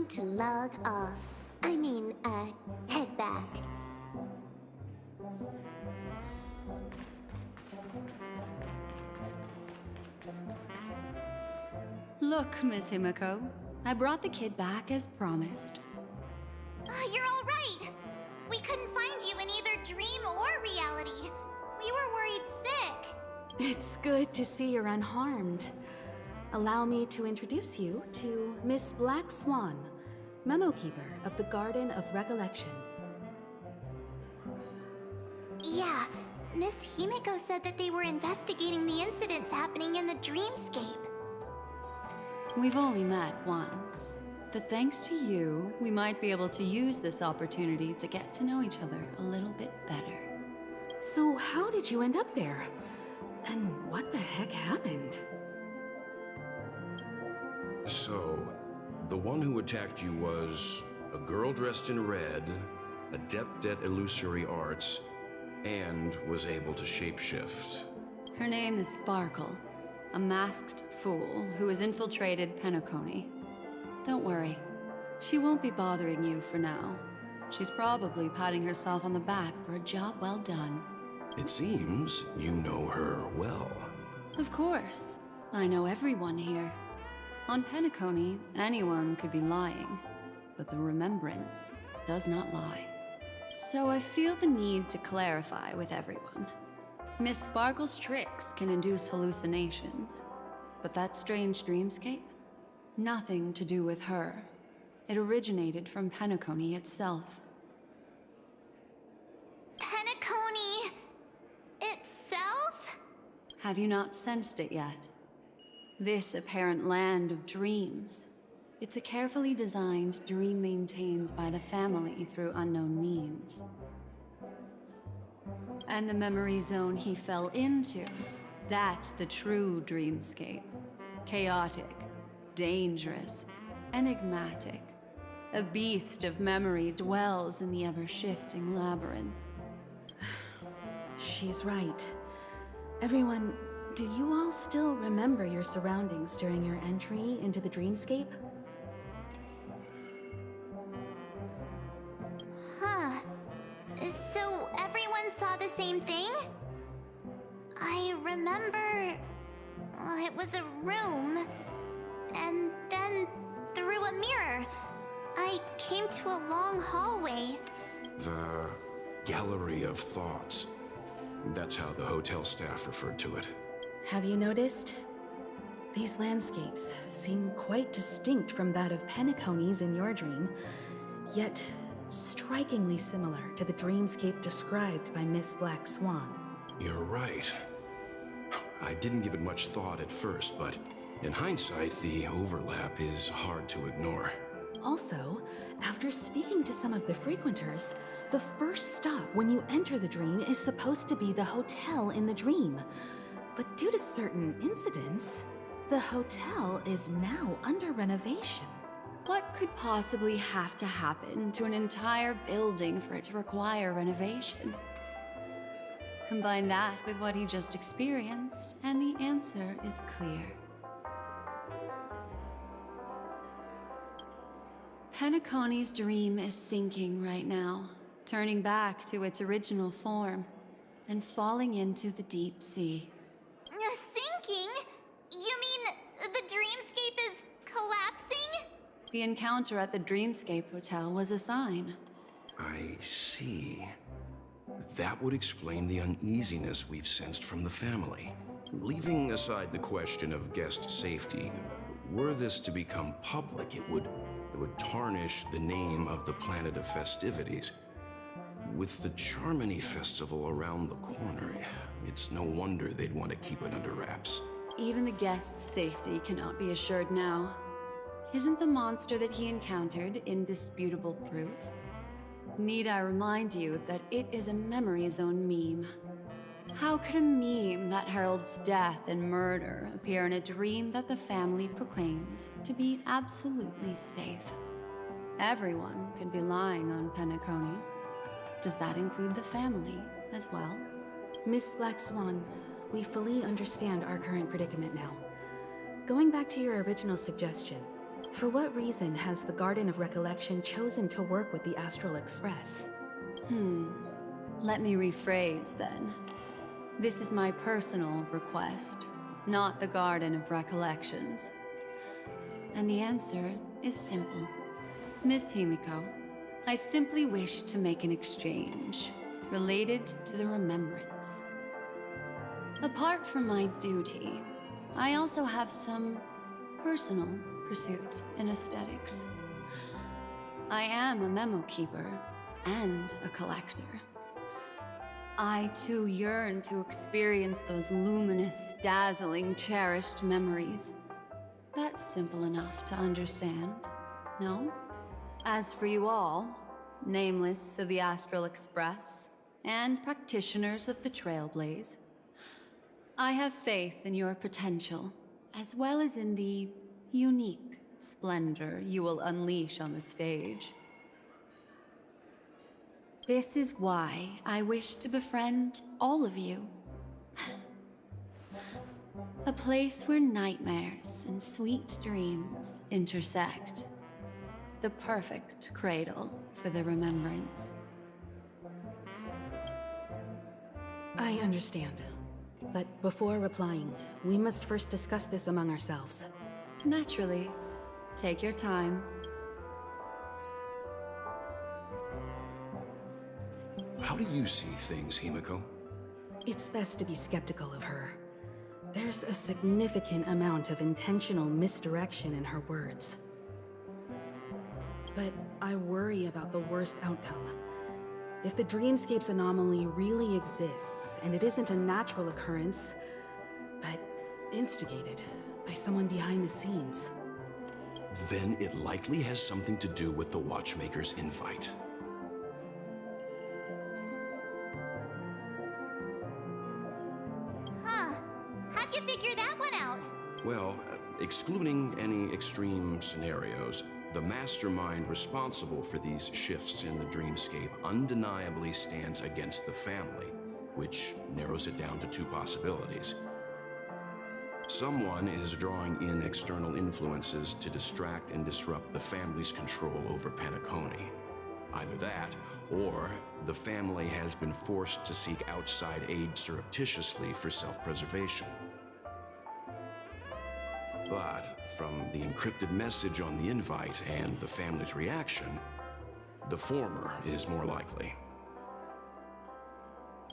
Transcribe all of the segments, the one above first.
to log off. Head back. Look, Miss Himiko, I brought the kid back as promised. You're all right. We couldn't find you in either dream or reality. We were worried sick. It's good to see you're unharmed. Allow me to introduce you to Miss Black Swan, Memo Keeper of the Garden of Recollection. Yeah, Miss Himiko said that they were investigating the incidents happening in the dreamscape. We've only met once, but thanks to you, we might be able to use this opportunity to get to know each other a little bit better. So how did you end up there? And what the heck happened? So, the one who attacked you was a girl dressed in red, adept at illusory arts, and was able to shapeshift. Her name is Sparkle, a masked fool who has infiltrated Penacony. Don't worry, she won't be bothering you for now. She's probably patting herself on the back for a job well done. It seems you know her well. Of course, I know everyone here. On Penacony, anyone could be lying, but the remembrance does not lie. So I feel the need to clarify with everyone. Miss Sparkle's tricks can induce hallucinations, but that strange dreamscape? Nothing to do with her. It originated from Penacony itself. Penacony itself? Have you not sensed it yet? This apparent land of dreams. It's a carefully designed dream maintained by the family through unknown means. And the memory zone he fell into, that's the true dreamscape. Chaotic, dangerous, enigmatic. A beast of memory dwells in the ever-shifting labyrinth. She's right. Everyone, do you all still remember your surroundings during your entry into the dreamscape? Huh. So everyone saw the same thing? I remember... it was a room. And then, through a mirror, I came to a long hallway. The Gallery of Thoughts. That's how the hotel staff referred to it. Have you noticed? These landscapes seem quite distinct from that of Penacony's in your dream, yet strikingly similar to the dreamscape described by Miss Black Swan. You're right. I didn't give it much thought at first, but in hindsight, the overlap is hard to ignore. Also, after speaking to some of the frequenters, the first stop when you enter the dream is supposed to be the hotel in the dream. But due to certain incidents, the hotel is now under renovation. What could possibly have to happen to an entire building for it to require renovation? Combine that with what he just experienced, and the answer is clear. Penacony's dream is sinking right now, turning back to its original form, and falling into the deep sea. Sinking? You mean the dreamscape is collapsing? The encounter at the Dreamscape Hotel was a sign. I see. That would explain the uneasiness we've sensed from the family. Leaving aside the question of guest safety, were this to become public, it would tarnish the name of the planet of festivities. With the Charmony Festival around the corner, it's no wonder they'd want to keep it under wraps. Even the guest's safety cannot be assured now. Isn't the monster that he encountered indisputable proof? Need I remind you that it is a memory zone meme? How could a meme that heralds death and murder appear in a dream that the family proclaims to be absolutely safe? Everyone could be lying on Penacony. Does that include the family as well? Miss Black Swan, we fully understand our current predicament now. Going back to your original suggestion, For what reason has the Garden of Recollection chosen to work with the Astral Express? Let me rephrase then. This is my personal request, not the Garden of Recollections. And the answer is simple. Miss Himiko, I simply wish to make an exchange related to the remembrance. Apart from my duty, I also have some personal pursuit in aesthetics. I am a memo keeper and a collector. I too yearn to experience those luminous, dazzling, cherished memories. That's simple enough to understand, no? As for you all, nameless of the Astral Express, and practitioners of the Trailblaze, I have faith in your potential, as well as in the unique splendor you will unleash on the stage. This is why I wish to befriend all of you. A place where nightmares and sweet dreams intersect. The perfect cradle for the remembrance. I understand. But before replying, we must first discuss this among ourselves. Naturally. Take your time. How do you see things, Himiko? It's best to be skeptical of her. There's a significant amount of intentional misdirection in her words. But I worry about the worst outcome. If the dreamscape's anomaly really exists, and it isn't a natural occurrence, but instigated by someone behind the scenes, Then it likely has something to do with the Watchmaker's invite. Huh. How'd you figure that one out? Well, excluding any extreme scenarios, the mastermind responsible for these shifts in the dreamscape undeniably stands against the family, which narrows it down to two possibilities. Someone is drawing in external influences to distract and disrupt the family's control over Penacony. Either that, or the family has been forced to seek outside aid surreptitiously for self-preservation. But from the encrypted message on the invite and the family's reaction, the former is more likely.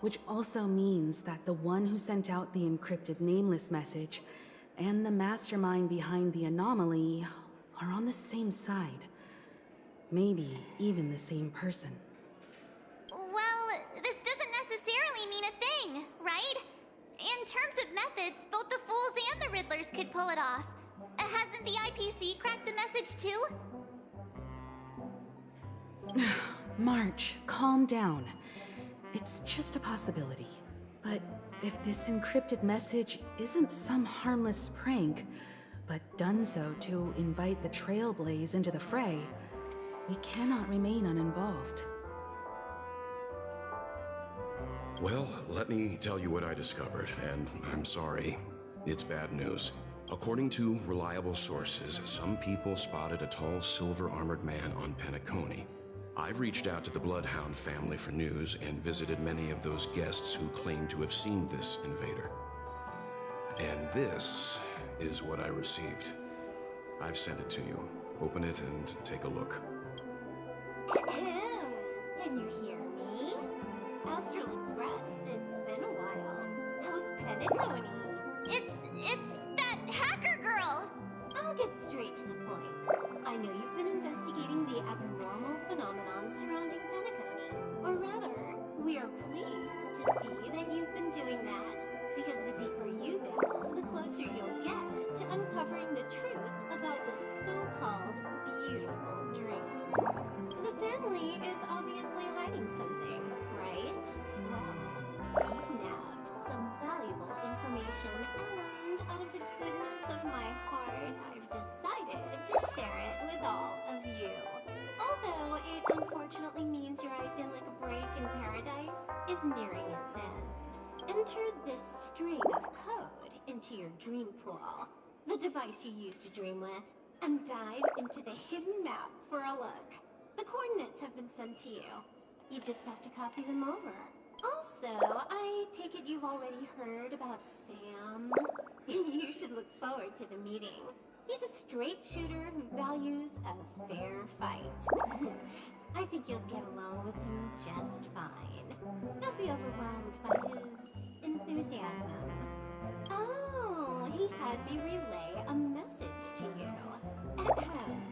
which also means that the one who sent out the encrypted nameless message and the mastermind behind the anomaly are on the same side. Maybe even the same person. Well, this doesn't necessarily mean a thing, right? In terms of methods, both the Fools and the Riddlers could pull it off. Hasn't the IPC cracked the message too? March, calm down. It's just a possibility. But if this encrypted message isn't some harmless prank, but done so to invite the Trailblaze into the fray, we cannot remain uninvolved. Well, let me tell you what I discovered, and I'm sorry. It's bad news. According to reliable sources, some people spotted a tall silver-armored man on Penacony. I've reached out to the Bloodhound family for news and visited many of those guests who claim to have seen this invader. And this is what I received. I've sent it to you. Open it and take a look. Ahem. Can you hear me? Astral Express, it's been a while. How's Penacony? It's that hacker girl! I'll get straight to the point. I know you've been investigating the abnormal phenomenon surrounding Penacony. Or rather, we are pleased to see that you've been doing that, because the deeper you delve, the closer you'll get to uncovering the truth about this so-called beautiful dream. The family is obviously hiding something, right? Well, we've nabbed some valuable information, and out of the goodness of my heart, I've decided to share it with all of you. Although it unfortunately means your idyllic break in paradise is nearing its end. Enter this string of code into your dream pool, the device you used to dream with. and dive into the hidden map for a look. The coordinates have been sent to you. You just have to copy them over. Also, I take it you've already heard about Sam. You should look forward to the meeting. He's a straight shooter who values a fair fight. I think you'll get along with him just fine. Don't be overwhelmed by his enthusiasm. Oh, he had me relay a message to you. Ahem.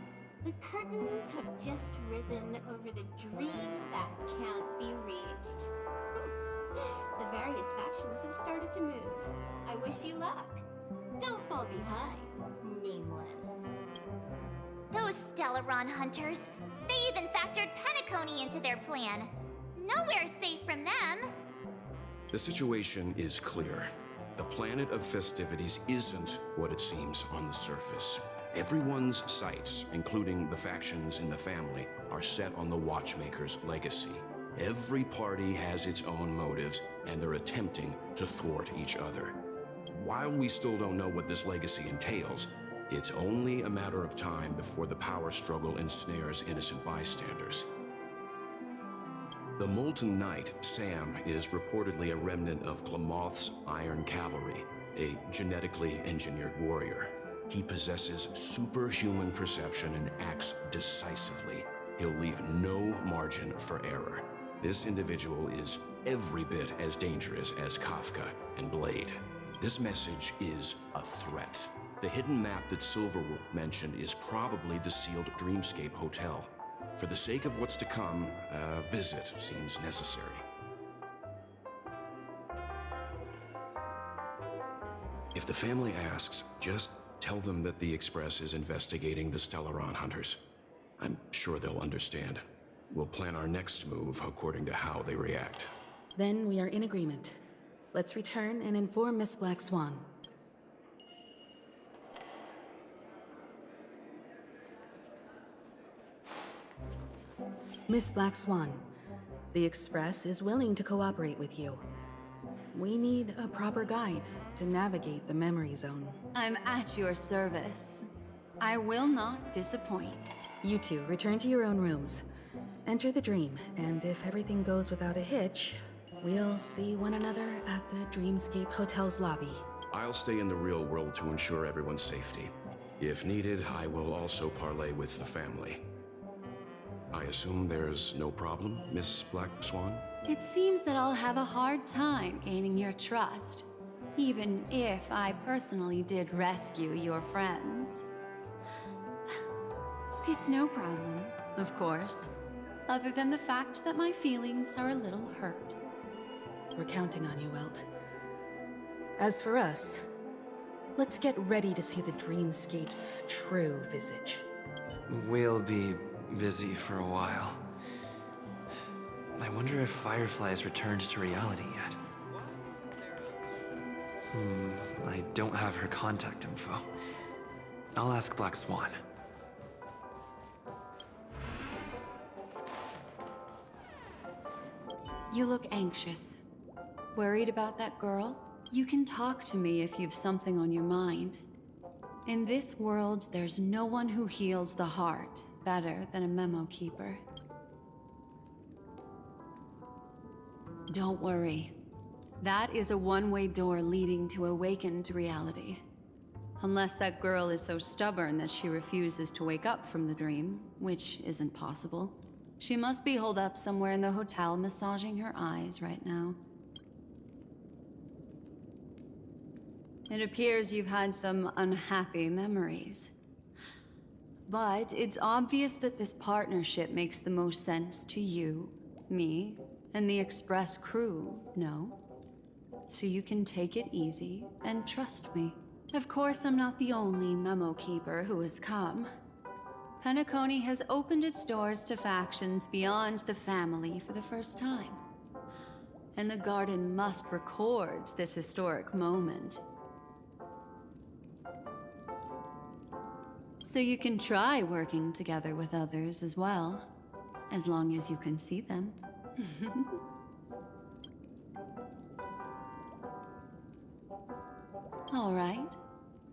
The curtains have just risen over the dream that can't be reached. The various factions have started to move. I wish you luck. Don't fall behind, nameless. Those Stellaron hunters. They even factored Penacony into their plan. Nowhere's safe from them. The situation is clear. The planet of festivities isn't what it seems on the surface. Everyone's sights, including the factions in the family, are set on the Watchmaker's legacy. Every party has its own motives, and they're attempting to thwart each other. While we still don't know what this legacy entails, it's only a matter of time before the power struggle ensnares innocent bystanders. The Molten Knight, Sam, is reportedly a remnant of Klamoth's Iron Cavalry, a genetically engineered warrior. He possesses superhuman perception and acts decisively. He'll leave no margin for error. This individual is every bit as dangerous as Kafka and Blade. This message is a threat. The hidden map that Silverwolf mentioned is probably the sealed Dreamscape Hotel. For the sake of what's to come, a visit seems necessary. If the family asks, just tell them that the Express is investigating the Stellaron hunters. I'm sure they'll understand. We'll plan our next move according to how they react. Then we are in agreement. Let's return and inform Miss Black Swan. Miss Black Swan, the Express is willing to cooperate with you. We need a proper guide to navigate the memory zone. I'm at your service. I will not disappoint. You two return to your own rooms. Enter the dream, and if everything goes without a hitch, we'll see one another at the Dreamscape Hotel's lobby. I'll stay in the real world to ensure everyone's safety. If needed, I will also parley with the family. I assume there's no problem, Miss Black Swan? It seems that I'll have a hard time gaining your trust, even if I personally did rescue your friends. It's no problem, of course, other than the fact that my feelings are a little hurt. We're counting on you, Welt. As for us, let's get ready to see the Dreamscape's true visage. We'll be busy for a while. I wonder if Firefly has returned to reality yet. I don't have her contact info. I'll ask Black Swan. You look anxious. Worried about that girl? You can talk to me if you've something on your mind. In this world, there's no one who heals the heart better than a memo keeper. Don't worry. That is a one-way door leading to awakened reality. Unless that girl is so stubborn that she refuses to wake up from the dream, which isn't possible. She must be holed up somewhere in the hotel massaging her eyes right now. It appears you've had some unhappy memories. But it's obvious that this partnership makes the most sense to you, me, and the Express crew, no? So you can take it easy and trust me. Of course, I'm not the only memo keeper who has come. Penacony has opened its doors to factions beyond the family for the first time. And the Garden must record this historic moment. So you can try working together with others as well, as long as you can see them. All right.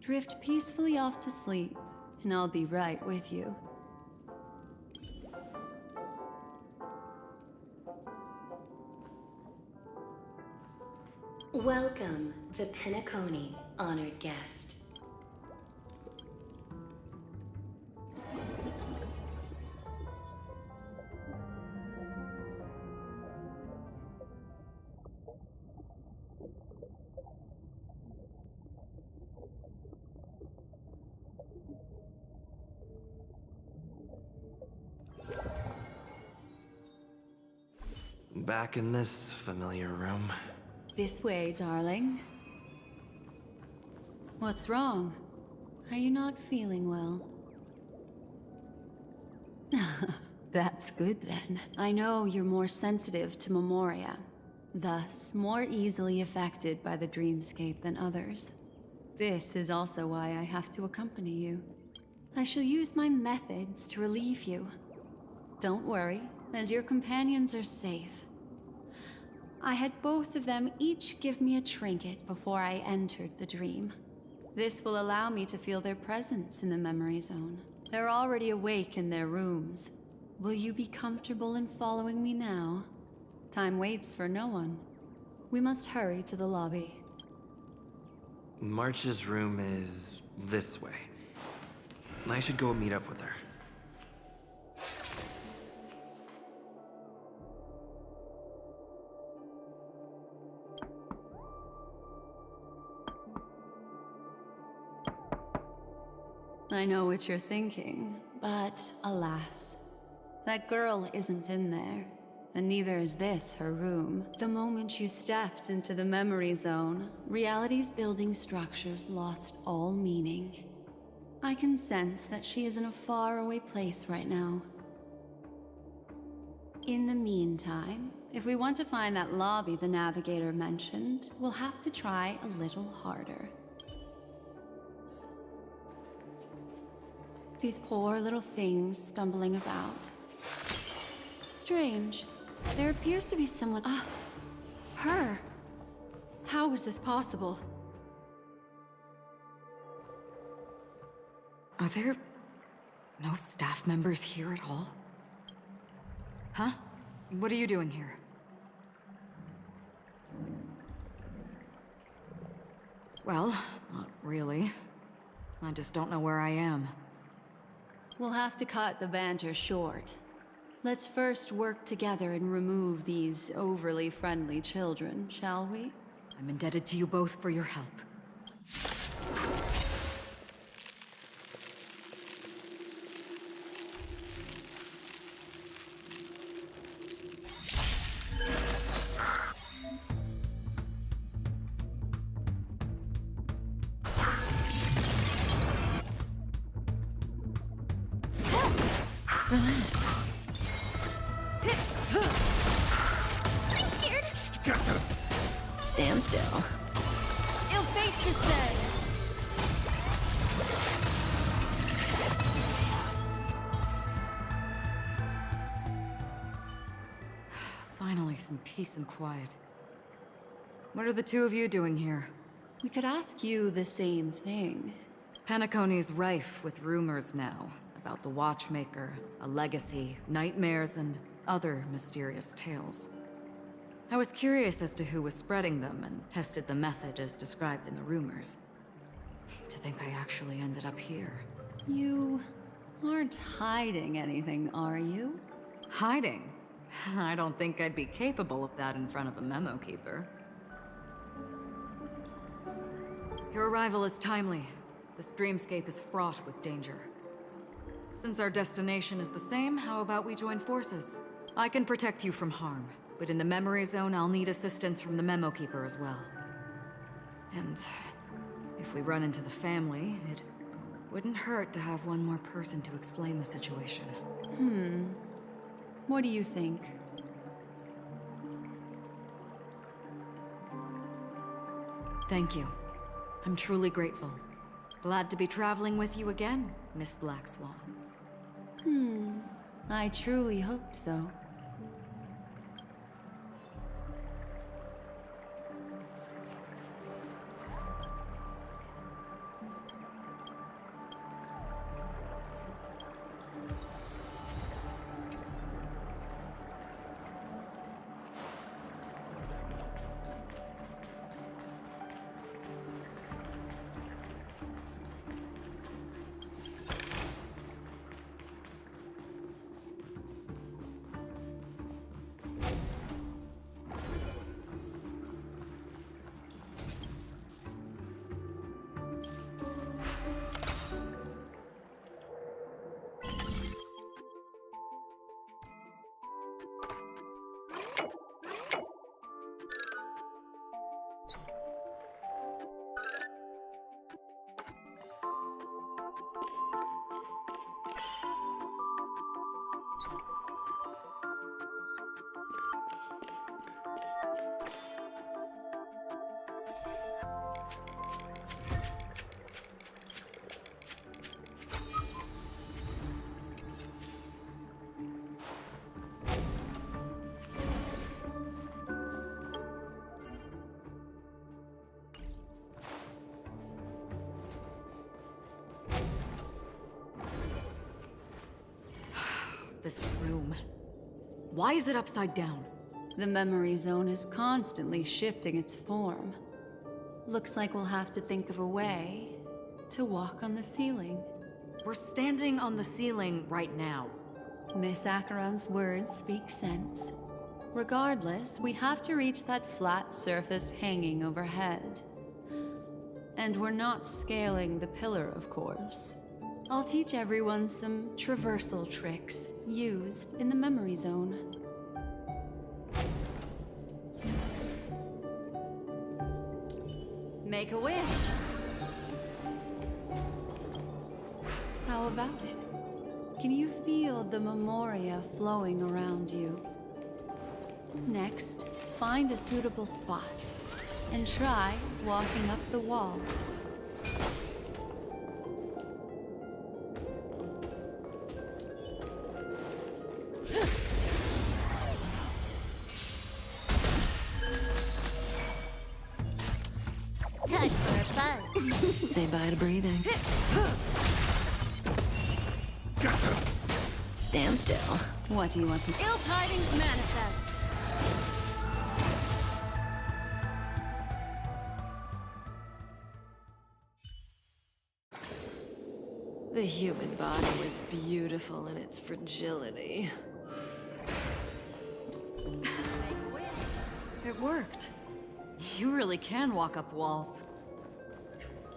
Drift peacefully off to sleep, and I'll be right with you. Welcome to Penacony, honored guest. Back in this familiar room. This way, darling. What's wrong? Are you not feeling well? That's good then. I know you're more sensitive to Memoria, thus more easily affected by the dreamscape than others. This is also why I have to accompany you. I shall use my methods to relieve you. Don't worry, as your companions are safe. I had both of them each give me a trinket before I entered the dream. This will allow me to feel their presence in the memory zone. They're already awake in their rooms. Will you be comfortable in following me now? Time waits for no one. We must hurry to the lobby. March's room is this way. I should go meet up with her. I know what you're thinking, but alas, that girl isn't in there, and neither is this her room. The moment you stepped into the memory zone, reality's building structures lost all meaning. I can sense that she is in a faraway place right now. In the meantime, if we want to find that lobby the navigator mentioned, we'll have to try a little harder. These poor little things stumbling about. Strange. There appears to be someone... Ah! Her! How is this possible? Are there no staff members here at all? Huh? What are you doing here? Well, not really. I just don't know where I am. We'll have to cut the banter short. Let's first work together and remove these overly friendly children, shall we? I'm indebted to you both for your help. Stand still. Ill fate descend! Finally, some peace and quiet. What are the two of you doing here? We could ask you the same thing. Penacony's rife with rumors now about the Watchmaker, a legacy, nightmares, and other mysterious tales. I was curious as to who was spreading them and tested the method as described in the rumors. To think I actually ended up here. You aren't hiding anything, are you? Hiding? I don't think I'd be capable of that in front of a memo keeper. Your arrival is timely. This dreamscape is fraught with danger. Since our destination is the same, how about we join forces? I can protect you from harm, but in the memory zone, I'll need assistance from the memo keeper as well. And if we run into the family, it wouldn't hurt to have one more person to explain the situation. What do you think? Thank you. I'm truly grateful. Glad to be traveling with you again, Miss Black Swan. I truly hope so. about this room. Why is it upside down? The memory zone is constantly shifting its form. Looks like we'll have to think of a way to walk on the ceiling. We're standing on the ceiling right now. Miss Acheron's words speak sense. Regardless, we have to reach that flat surface hanging overhead. And we're not scaling the pillar, of course. I'll teach everyone some traversal tricks used in the memory zone. Make a wish. How about it? Can you feel the memoria flowing around you? Next, find a suitable spot and try walking up the wall. Time for a fun. Say bye to breathing. Stand still. What do you want to... Ill tidings manifest. The human body was beautiful in its fragility. It worked. You really can walk up walls.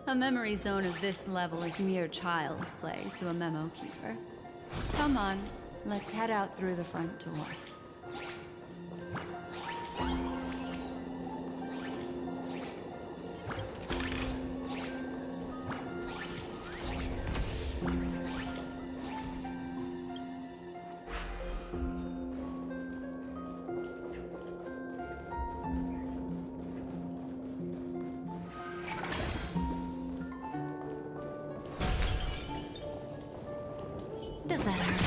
A memory zone of this level is mere child's play to a memo keeper. Come on, let's head out through the front door. Does that hurt?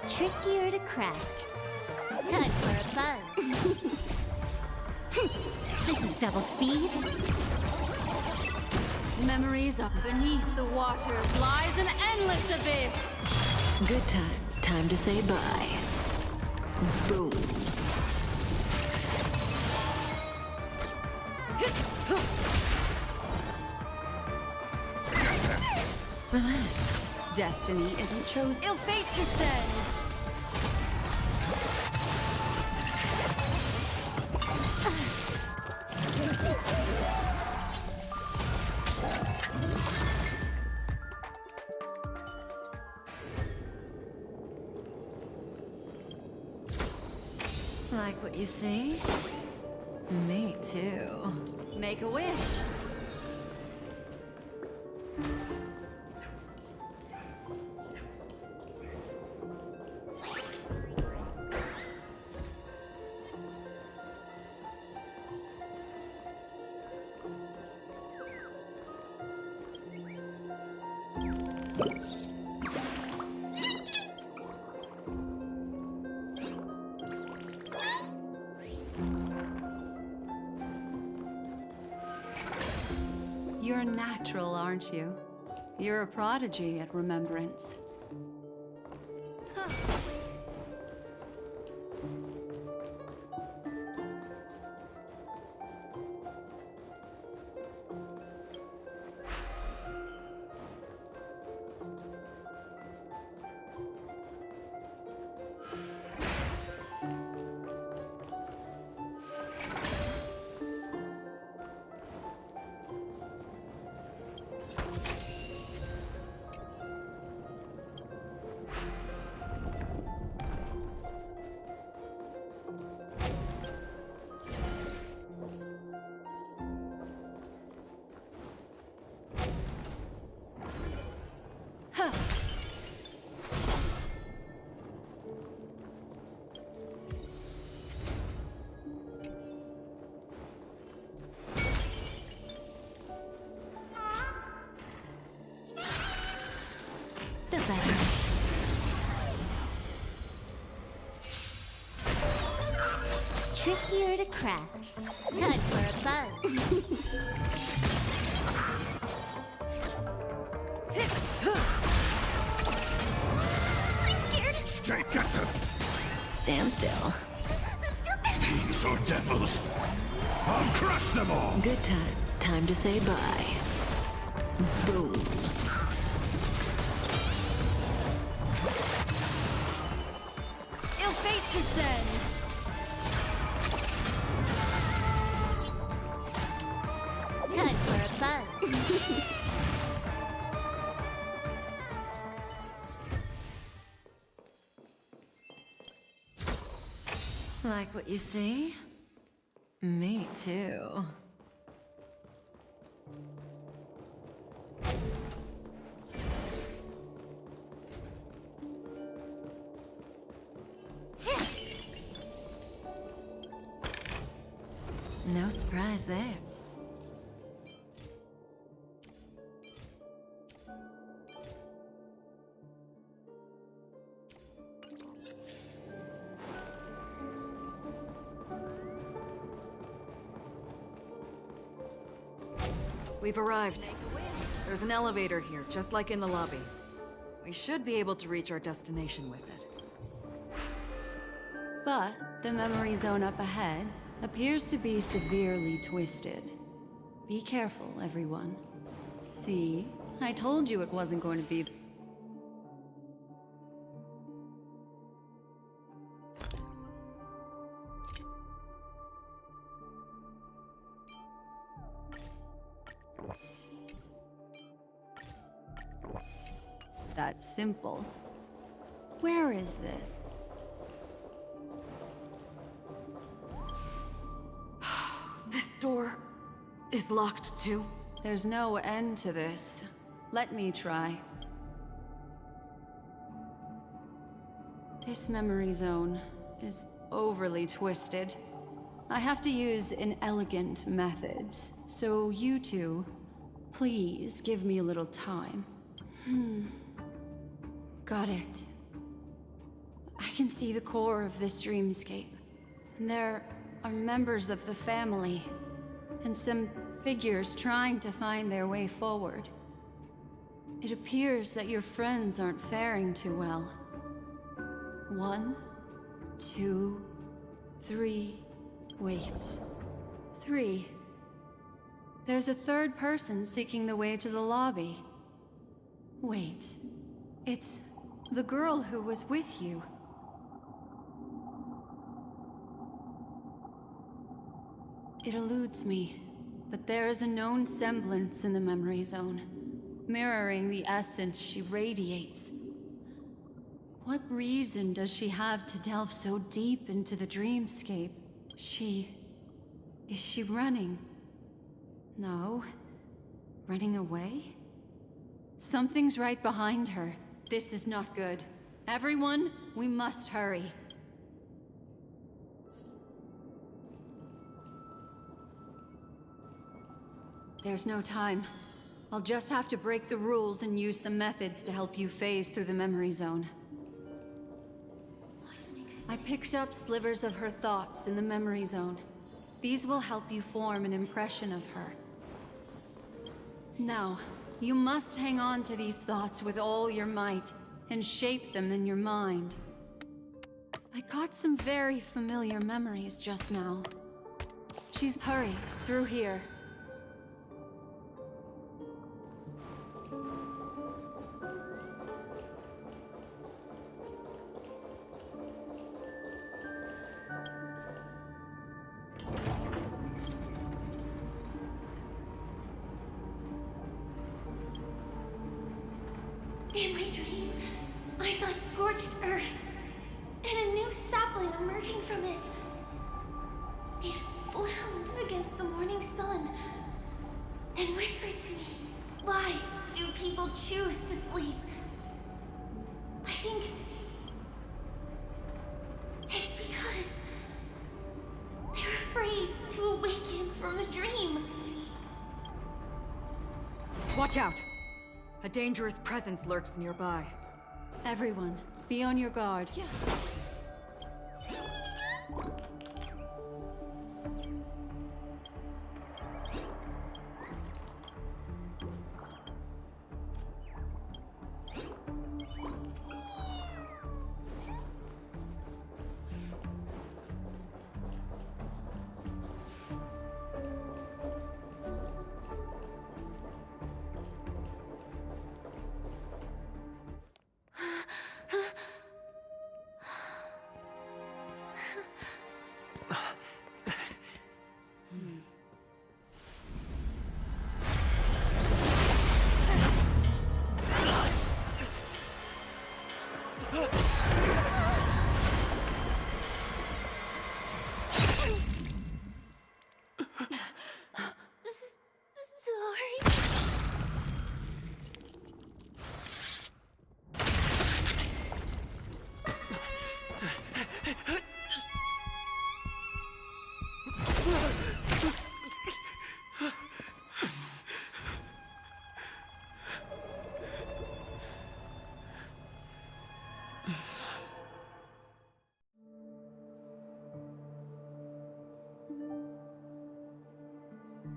Trickier to crack. Time for a fun. This is double speed. Memories up beneath the waters lies an endless abyss. Good times. Time to say bye. Boom. Relax. Destiny isn't chosen. Ill fate descends. Like what you see? Me too. Make a wish. You're natural, aren't you? You're a prodigy at remembrance. Huh. trickier to crack. Time for a buzz. Stand still. Fiends or devils, I'll crush them all! Good times. Time to say bye. Boom. Ill fate descend! Time for a buzz. Like what you see? Me too. No surprise there. We've arrived. There's an elevator here, just like in the lobby. We should be able to reach our destination with it. But the memory zone up ahead appears to be severely twisted. Be careful, everyone. See? I told you it wasn't going to be... that simple. Where is this? This door is locked too. There's no end to this. Let me try. This memory zone is overly twisted. I have to use an elegant method, so you two, please give me a little time. Got it. I can see the core of this dreamscape. And there are members of the family, and some figures trying to find their way forward. It appears that your friends aren't faring too well. 1, 2, 3. Wait. 3. There's a third person seeking the way to the lobby. Wait. It's the girl who was with you. It eludes me, but there is a known semblance in the memory zone, mirroring the essence she radiates. What reason does she have to delve so deep into the dreamscape? Is she running? No. Running away? Something's right behind her. This is not good. Everyone, we must hurry. There's no time. I'll just have to break the rules and use some methods to help you phase through the memory zone. I picked up slivers of her thoughts in the memory zone. These will help you form an impression of her. Now, you must hang on to these thoughts with all your might, and shape them in your mind. I got some very familiar memories just now. Hurry, through here. In my dream, I saw scorched earth, and a new sapling emerging from it. It bloomed against the morning sun, and whispered to me, "Why do people choose to sleep?" I think it's because they're afraid to awaken from the dream. Watch out! A dangerous presence lurks nearby. Everyone, be on your guard.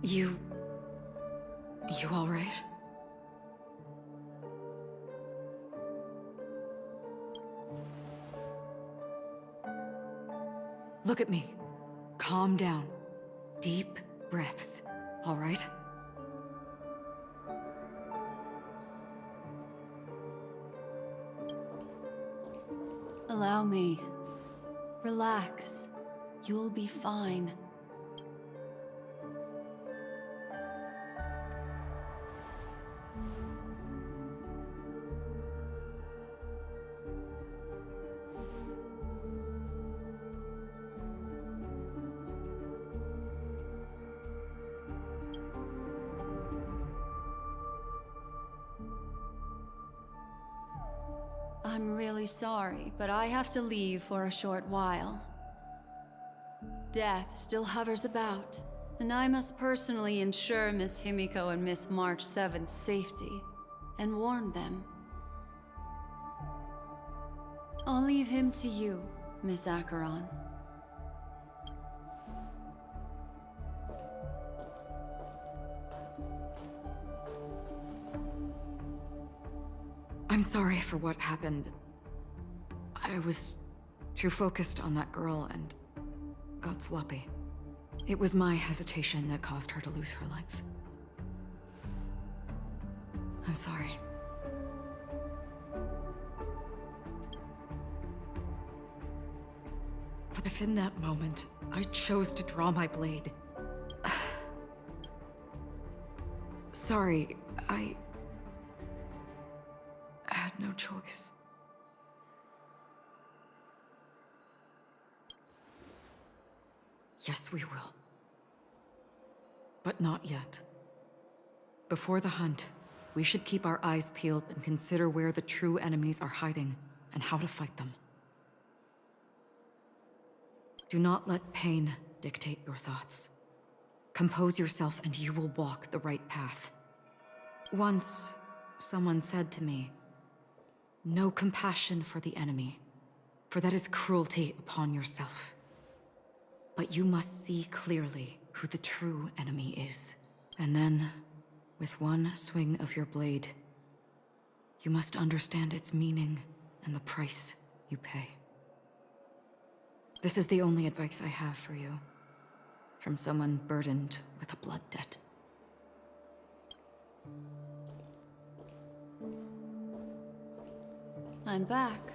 You all right? Look at me. Calm down. Deep breaths, all right? Allow me. Relax. You'll be fine. I'm really sorry, but I have to leave for a short while. Death still hovers about, and I must personally ensure Miss Himiko and Miss March 7th's safety, and warn them. I'll leave him to you, Miss Acheron. I'm sorry for what happened. I was too focused on that girl and got sloppy. It was my hesitation that caused her to lose her life. I'm sorry. But if in that moment I chose to draw my blade... Sorry, I had no choice. Yes, we will. But not yet. Before the hunt, we should keep our eyes peeled and consider where the true enemies are hiding and how to fight them. Do not let pain dictate your thoughts. Compose yourself and you will walk the right path. Once, someone said to me, "No compassion for the enemy, for that is cruelty upon yourself. But you must see clearly who the true enemy is. And then, with one swing of your blade, you must understand its meaning and the price you pay." This is the only advice I have for you, from someone burdened with a blood debt. I'm back.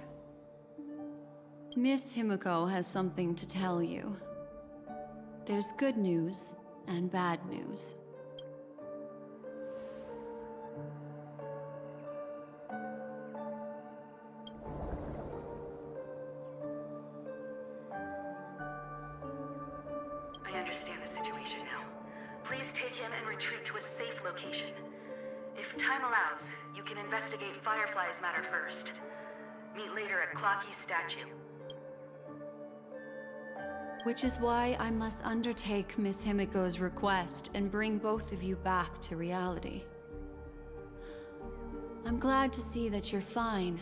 Miss Himiko has something to tell you. There's good news and bad news. I understand the situation now. Please take him and retreat to a safe location. If time allows, you can investigate Firefly's matter first. Meet later at Clocky's statue. Which is why I must undertake Miss Himiko's request and bring both of you back to reality. I'm glad to see that you're fine.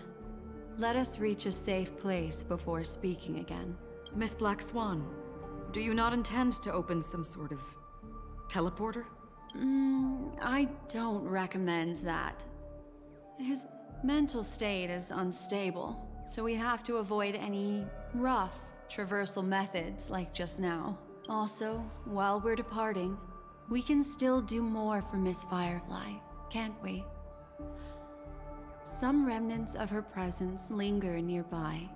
Let us reach a safe place before speaking again. Miss Black Swan, do you not intend to open some sort of teleporter? I don't recommend that. His mental state is unstable, so we have to avoid any rough traversal methods like just now. Also, while we're departing, we can still do more for Miss Firefly, can't we? Some remnants of her presence linger nearby.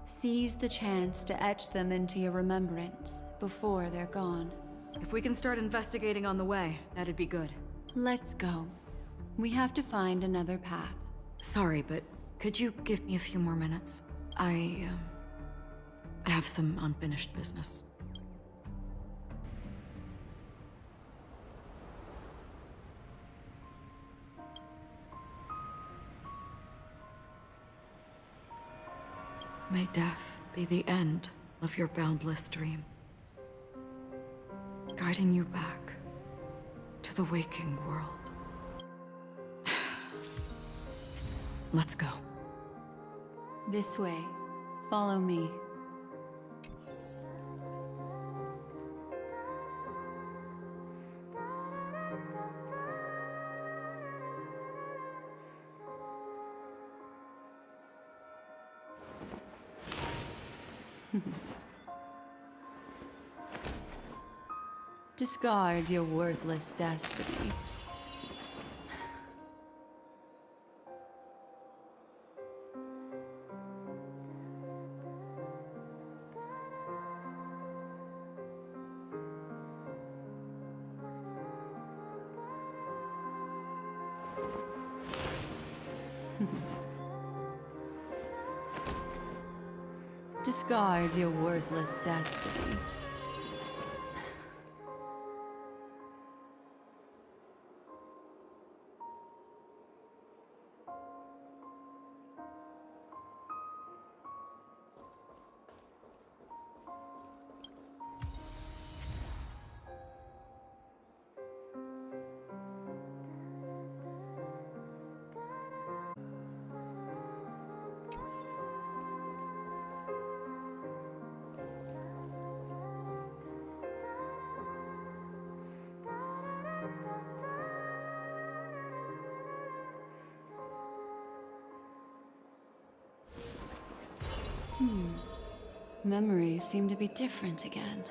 Seize the chance to etch them into your remembrance before they're gone. If we can start investigating on the way, that'd be good. Let's go. We have to find another path. Sorry, but could you give me a few more minutes? I have some unfinished business. May death be the end of your boundless dream, guiding you back to the waking world. Let's go. This way. Follow me. Discard your worthless destiny. Discard your worthless destiny. Memories seem to be different again.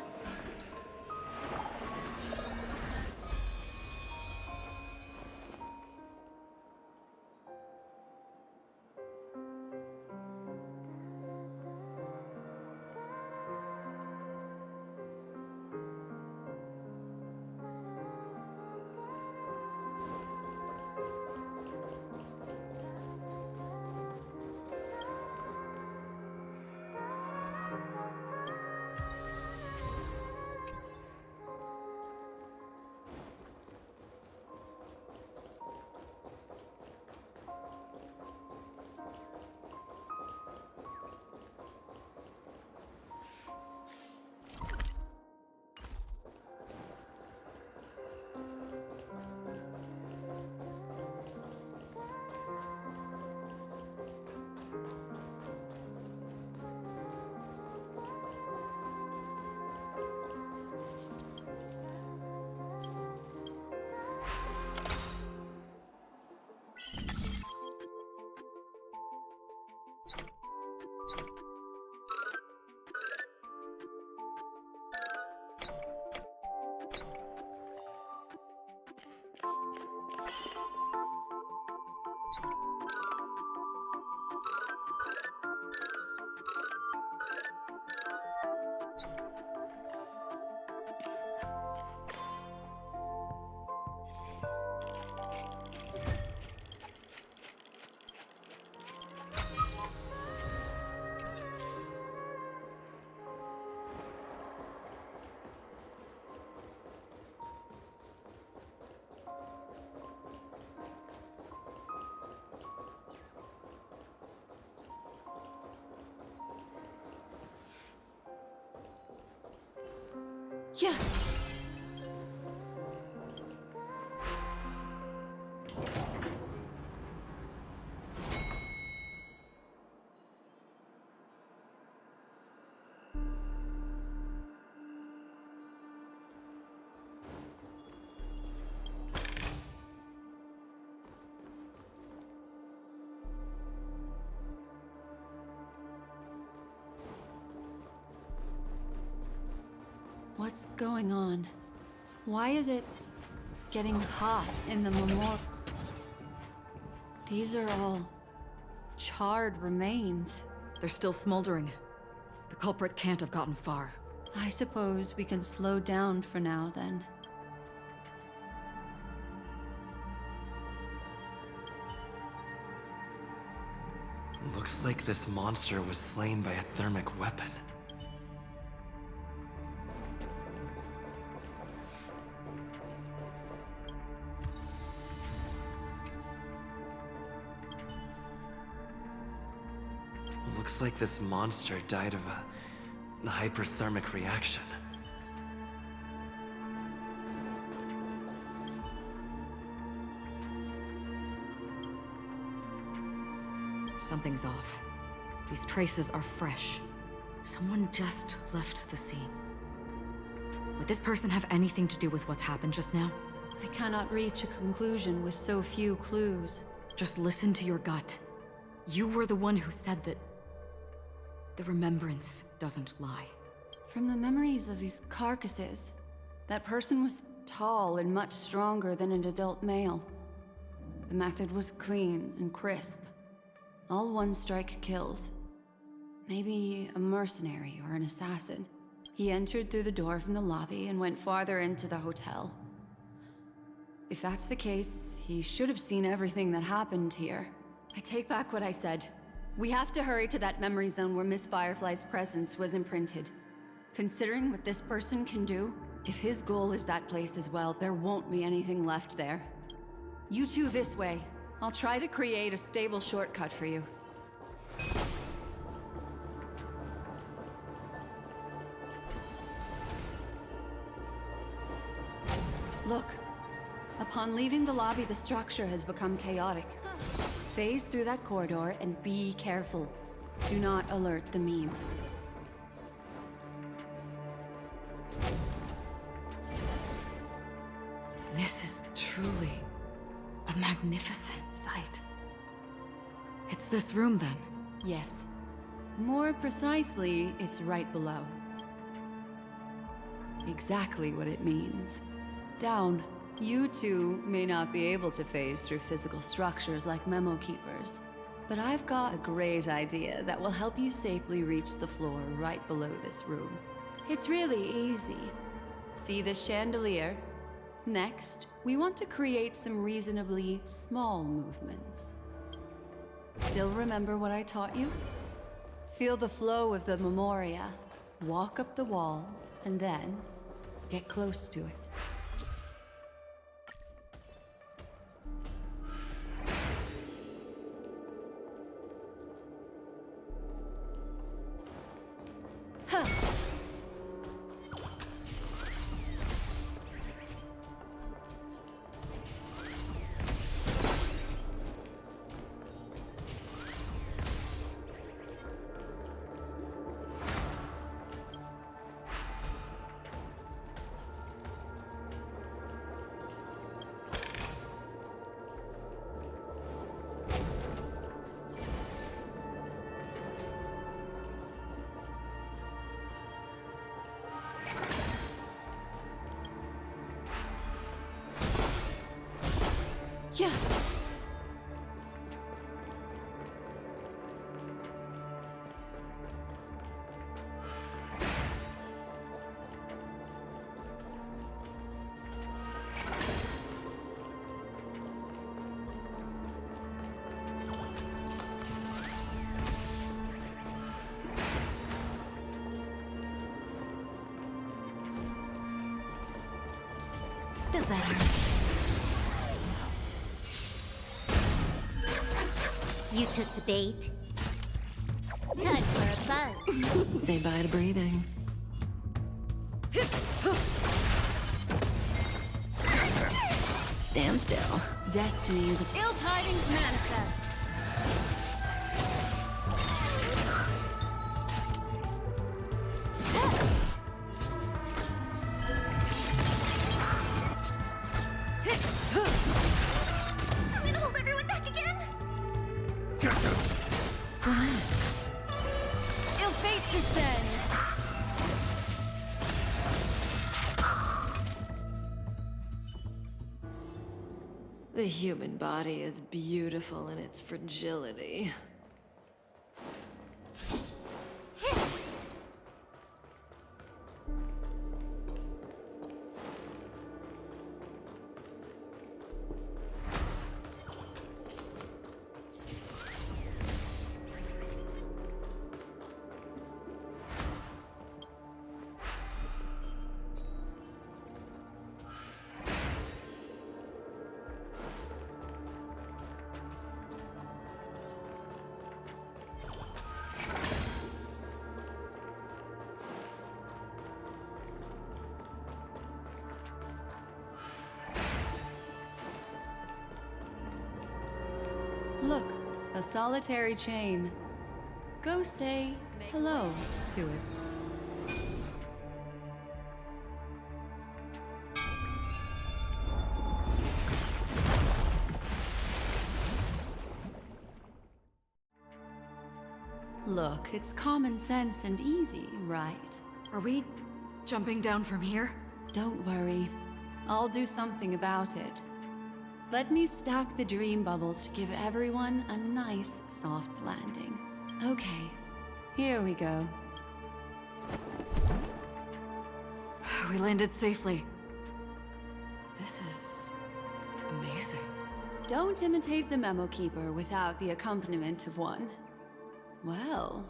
Yeah. What's going on? Why is it getting hot in the memorial? These are all charred remains. They're still smoldering. The culprit can't have gotten far. I suppose we can slow down for now, then. Looks like this monster was slain by a thermic weapon. Looks like this monster died of a hyperthermic reaction. Something's off. These traces are fresh. Someone just left the scene. Would this person have anything to do with what's happened just now? I cannot reach a conclusion with so few clues. Just listen to your gut. You were the one who said that... The remembrance doesn't lie. From the memories of these carcasses, that person was tall and much stronger than an adult male. The method was clean and crisp. All one-strike kills. Maybe a mercenary or an assassin. He entered through the door from the lobby and went farther into the hotel. If that's the case, he should have seen everything that happened here. I take back what I said. We have to hurry to that memory zone where Miss Firefly's presence was imprinted. Considering what this person can do, if his goal is that place as well, there won't be anything left there. You two this way. I'll try to create a stable shortcut for you. Look. Upon leaving the lobby, the structure has become chaotic. Phase through that corridor and be careful. Do not alert the meme. This is truly a magnificent sight. It's this room, then? Yes. More precisely, it's right below. Exactly what it means. Down. You two may not be able to phase through physical structures like memo keepers, but I've got a great idea that will help you safely reach the floor right below this room. It's really easy. See this chandelier? Next, we want to create some reasonably small movements. Still remember what I taught you? Feel the flow of the memoria, walk up the wall, and then get close to it. Huh. Yeah. Does that hurt? You took the bait. Time for a buzz. Say bye to breathing. Stand still. Destiny is ill tidings manifest. I'm gonna hold everyone back again. Relax. Ill fate descends. The human body is beautiful in its fragility. Look, a solitary chain. Go say hello to it. Look, it's common sense and easy, right? Are we jumping down from here? Don't worry. I'll do something about it. Let me stack the dream bubbles to give everyone a nice, soft landing. Okay, here we go. We landed safely. This is amazing. Don't imitate the memo keeper without the accompaniment of one. Well,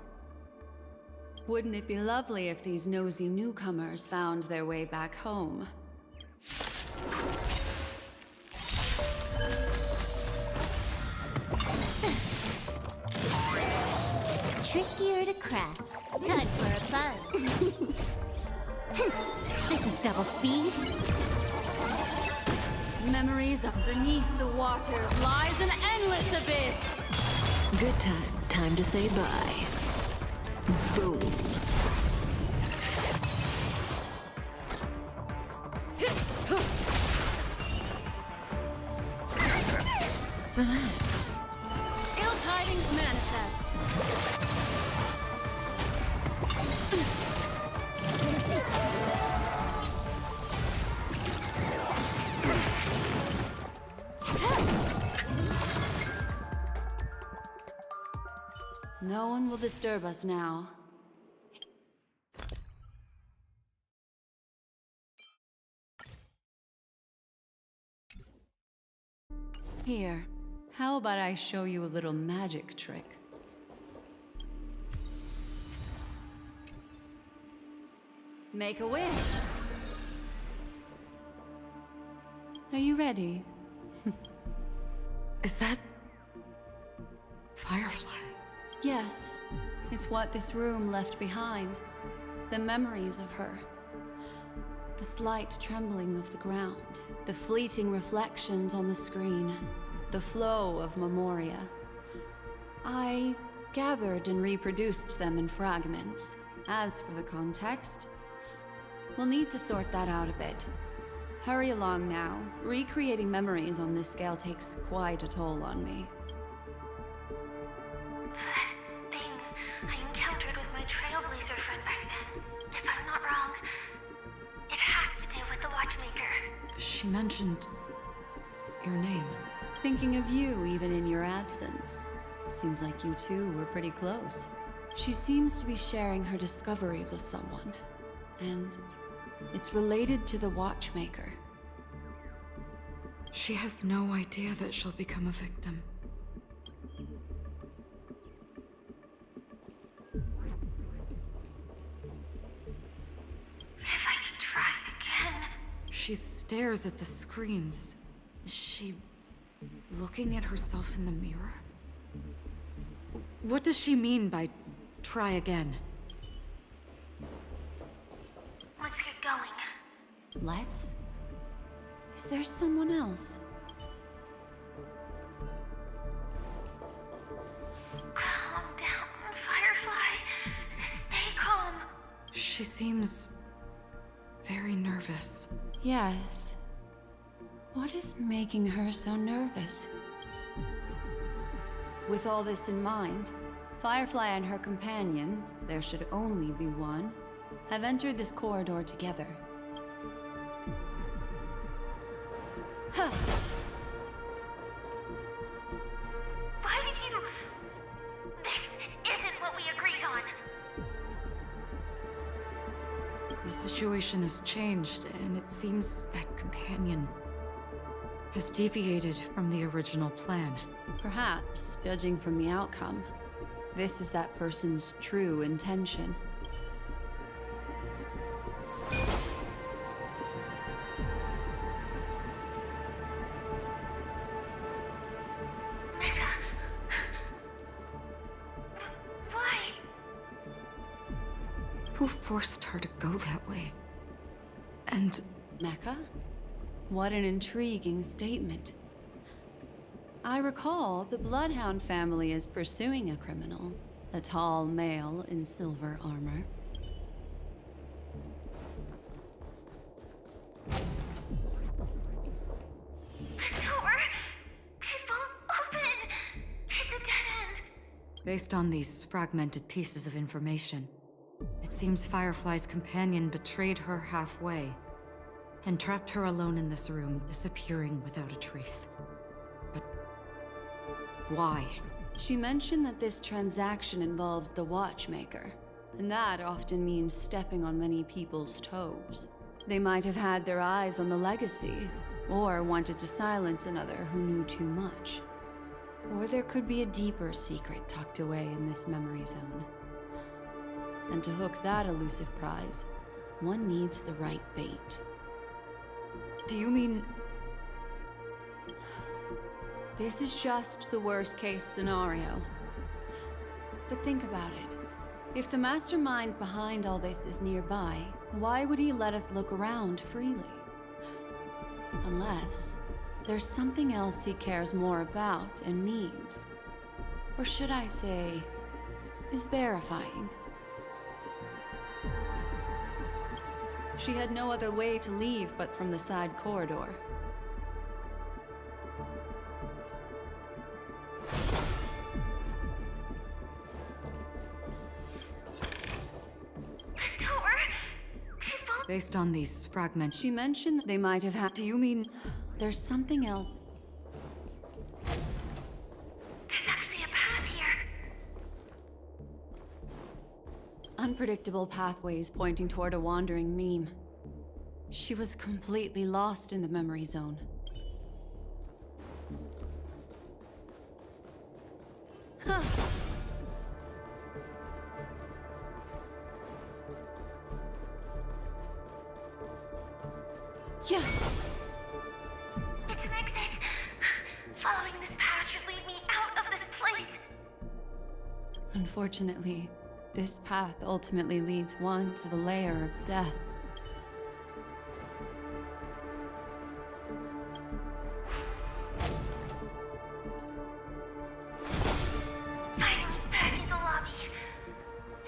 wouldn't it be lovely if these nosy newcomers found their way back home? Trickier to crack. Time for a fun. This is double speed. Memories of beneath the waters lies an endless abyss! Good times. Time to say bye. Boom. Relax. Ill tidings manifest. No one will disturb us now. Here, how about I show you a little magic trick? Make a wish. Are you ready? Is that Firefly? Yes, it's what this room left behind. The memories of her. The slight trembling of the ground. The fleeting reflections on the screen. The flow of memoria. I gathered and reproduced them in fragments. As for the context, we'll need to sort that out a bit. Hurry along now. Recreating memories on this scale takes quite a toll on me. That thing I encountered with my Trailblazer friend back then, if I'm not wrong, it has to do with the Watchmaker. She mentioned your name. Thinking of you even in your absence. Seems like you two were pretty close. She seems to be sharing her discovery with someone. And it's related to the Watchmaker. She has no idea that she'll become a victim. If I could try again. She stares at the screens. Is she looking at herself in the mirror? What does she mean by try again? Let's get going. Let's? Is there someone else? Calm down, Firefly. Stay calm. She seems very nervous. Yes. What is making her so nervous? With all this in mind, Firefly and her companion, there should only be one, have entered this corridor together. Huh. Why did you... This isn't what we agreed on. The situation has changed, and it seems that companion has deviated from the original plan. Perhaps, judging from the outcome, this is that person's true intention. Mecca. Why? Who forced her to go that way? And Mecca? What an intriguing statement. I recall the Bloodhound family is pursuing a criminal, a tall male in silver armor. The door! It won't open! It's a dead end! Based on these fragmented pieces of information, it seems Firefly's companion betrayed her halfway and trapped her alone in this room, disappearing without a trace. But why? She mentioned that this transaction involves the Watchmaker, and that often means stepping on many people's toes. They might have had their eyes on the legacy, or wanted to silence another who knew too much. Or there could be a deeper secret tucked away in this memory zone. And to hook that elusive prize, one needs the right bait. Do you mean... This is just the worst-case scenario. But think about it. If the mastermind behind all this is nearby, why would he let us look around freely? Unless there's something else he cares more about and needs. Or should I say, is verifying. She had no other way to leave but from the side corridor. Based on these fragments... She mentioned that they might have had... Do you mean... There's something else. There's actually a path here. Unpredictable pathways pointing toward a wandering meme. She was completely lost in the memory zone. Huh. Yeah. It's an exit. Following this path should lead me out of this place. Unfortunately, this path ultimately leads one to the lair of death. Finally back in the lobby.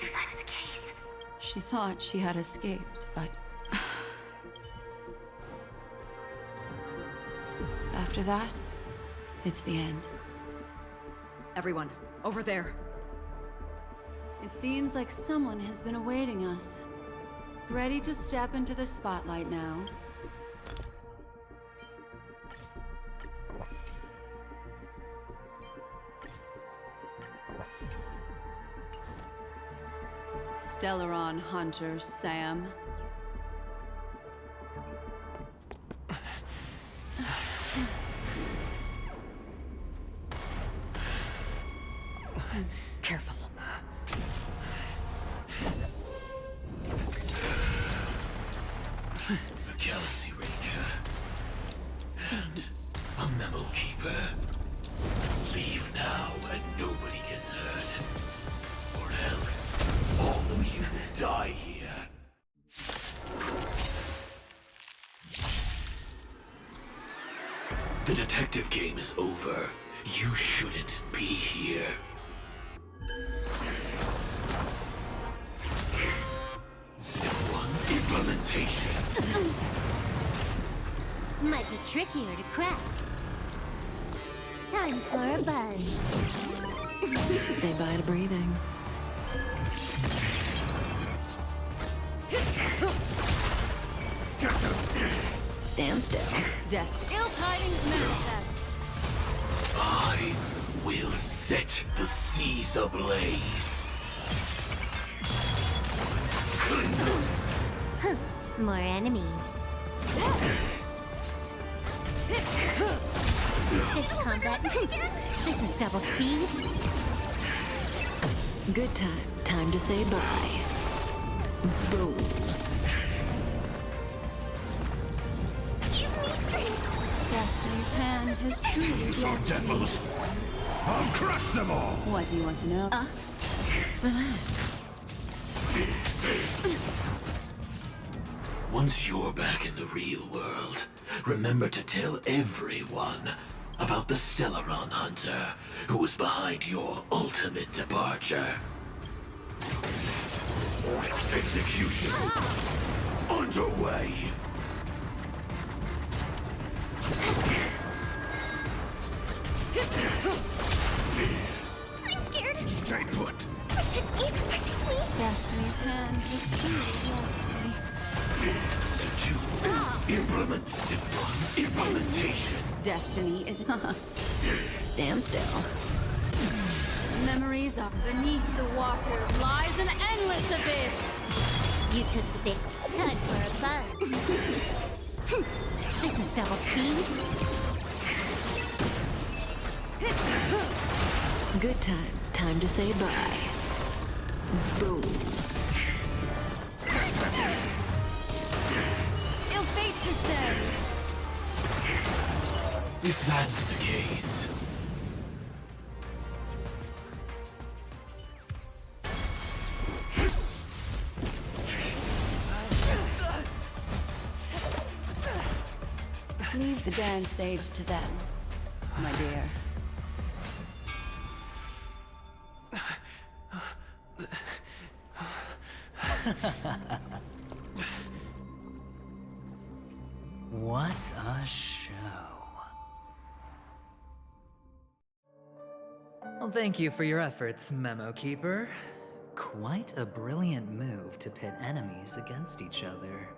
If that's the case. She thought she had escaped, but... After that, it's the end. Everyone, over there. It seems like someone has been awaiting us. Ready to step into the spotlight now. Stellaron Hunter Sam. Careful. A Galaxy Ranger. And a Memo Keeper. Leave now and nobody gets hurt. Or else, all of you will die here. The detective game is over. You shouldn't be here. Step 1, implementation. Might be trickier to crack. Time for a buzz. Say bye to breathing. Stand still. Destiny. Ill tidings manifest. I will set the seas ablaze. More enemies. It's combat. This is double speed. Good times. Time to say bye. Boom. Give me strength. Destiny's hand has truly These are blessed devils. I'll crush them all. What do you want to know? Relax. Once you're back in the real world, remember to tell everyone about the Stellaron Hunter who was behind your ultimate departure. Execution underway. I'm scared. Implementation. Destiny is stand still. Memories are beneath the waters lies an endless abyss. You took the big tug for a buzz. This is double speed. Good times. Time to say bye. Boom. Ill fate descends. If that's the case. Leave the dance stage to them, my dear. What a show. Well, thank you for your efforts, Memo Keeper. Quite a brilliant move to pit enemies against each other.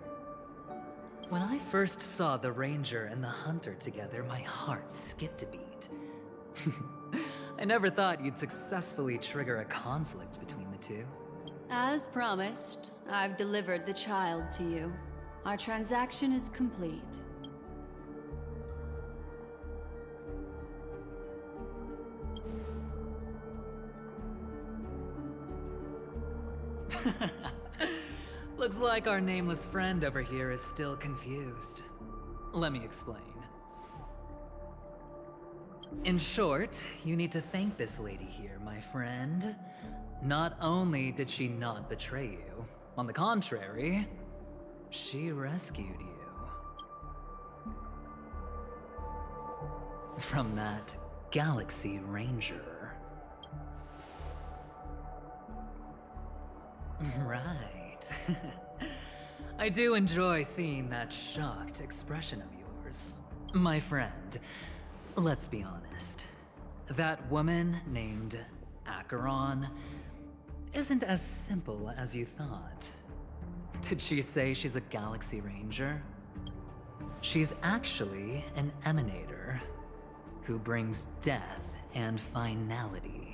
When I first saw the Ranger and the Hunter together, my heart skipped a beat. I never thought you'd successfully trigger a conflict between the two. As promised, I've delivered the child to you. Our transaction is complete. Looks like our nameless friend over here is still confused. Let me explain. In short, you need to thank this lady here, my friend. Not only did she not betray you, on the contrary, she rescued you. From that Galaxy Ranger. Right. I do enjoy seeing that shocked expression of yours. My friend, let's be honest. That woman named Acheron isn't as simple as you thought. Did she say she's a Galaxy Ranger? She's actually an Emanator who brings death and finality.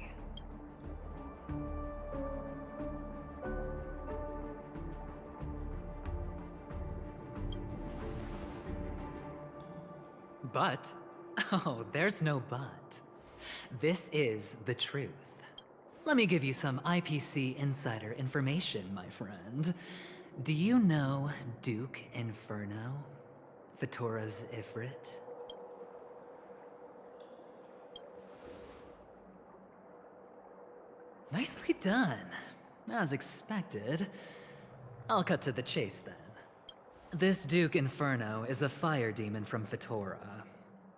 But, oh, there's no but. This is the truth. Let me give you some IPC insider information, my friend. Do you know Duke Inferno? Fatora's Ifrit? Nicely done. As expected. I'll cut to the chase then. This Duke Inferno is a fire demon from Fatora.